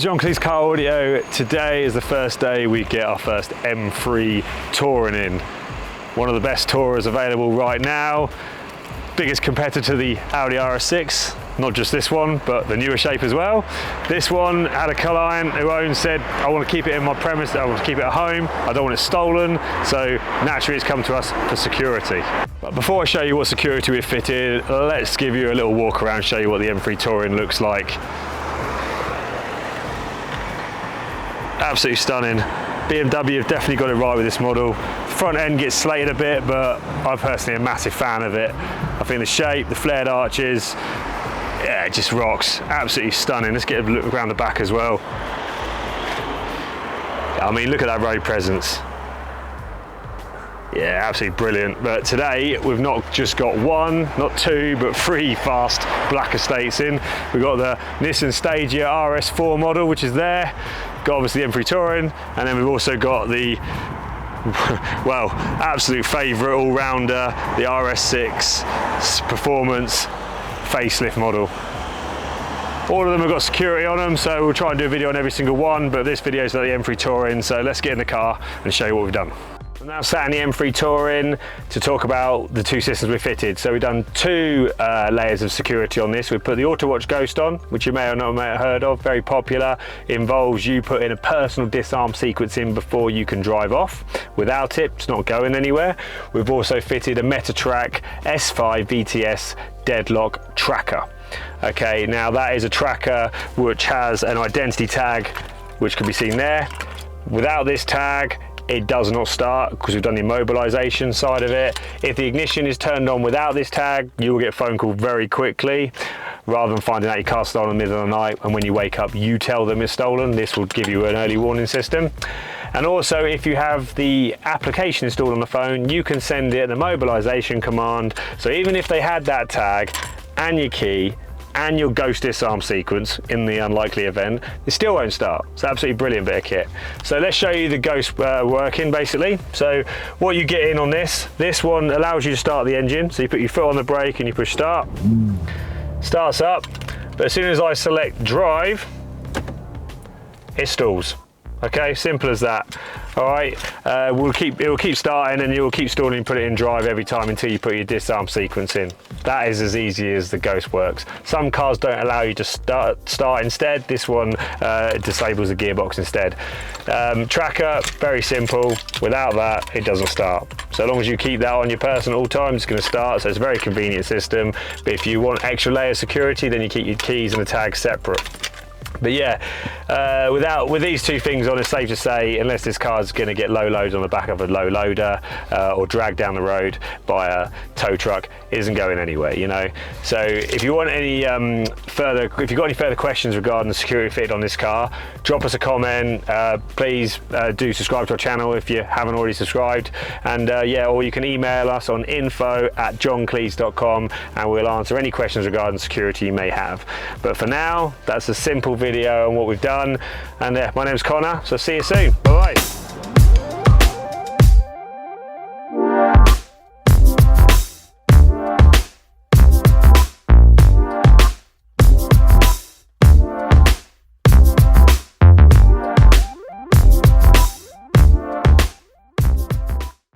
John Cleese Car Audio. Today is the first day we get our first M3 Touring in. One of the best Tourers available right now. Biggest competitor to the Audi RS6. Not just this one, but the newer shape as well. This one had a client who owned said, I want to keep it in my premise, I want to keep it at home, I don't want it stolen, so naturally it's come to us for security. But before I show you what security we've fitted, let's give you a little walk around, show you what the M3 Touring looks like. Absolutely stunning. BMW have definitely got it right with this model. Front end gets slated a bit, but I'm personally a massive fan of it. I think the shape, the flared arches, yeah, it just rocks. Absolutely stunning. Let's get a look around the back as well. I mean, look at that road presence. Yeah, absolutely brilliant. But today, we've not just got one, not two, but three fast black estates in. We've got the Nissan Stagia RS4 model, which is there. Got obviously the M3 Touring, and then we've also got the, well, absolute favourite all-rounder, the RS6 Performance facelift model. All of them have got security on them, so we'll try and do a video on every single one, but this video is about the M3 Touring, so let's get in the car and show you what we've done. I'm now sat in the M3 Touring to talk about the two systems we fitted. So we've done two layers of security on this. We've put the Auto Watch Ghost on, which you may or not have heard of, very popular. It involves you putting a personal disarm sequence in before you can drive off. Without it, it's not going anywhere. We've also fitted a MetaTrack S5 VTS Deadlock tracker. Okay, now that is a tracker which has an identity tag, which can be seen there. Without this tag, it does not start because we've done the immobilization side of it. If the ignition is turned on without this tag, you will get a phone call very quickly. Rather than finding out your car's stolen in the middle of the night, and when you wake up, you tell them it's stolen. This will give you an early warning system. And also, if you have the application installed on the phone, you can send it an immobilization command. So even if they had that tag and your key, and your ghost disarm sequence in the unlikely event, it still won't start. It's an absolutely brilliant bit of kit. So let's show you the ghost working basically. So what you get in on this one allows you to start the engine. So you put your foot on the brake and you push start. Starts up, but as soon as I select drive, it stalls. Okay, simple as that. All right, it will keep starting and you will keep stalling and put it in drive every time until you put your disarm sequence in. That is as easy as the Ghost works. Some cars don't allow you to start instead. This one disables the gearbox instead. Tracker, very simple. Without that, it doesn't start. So long as you keep that on your person at all times, it's going to start. So it's a very convenient system. But if you want extra layer of security, then you keep your keys and the tag separate. But yeah, with these two things on, it's safe to say, unless this car's going to get low loads on the back of a low loader or dragged down the road by a tow truck, it isn't going anywhere, you know. So if you want any if you've got any further questions regarding the security fitted on this car, drop us a comment. Please do subscribe to our channel if you haven't already subscribed, and yeah, or you can email us on info@johncleese.com and we'll answer any questions regarding security you may have. But for now, that's a simple video on what we've done, and my name's Connor, so see you soon. Bye bye.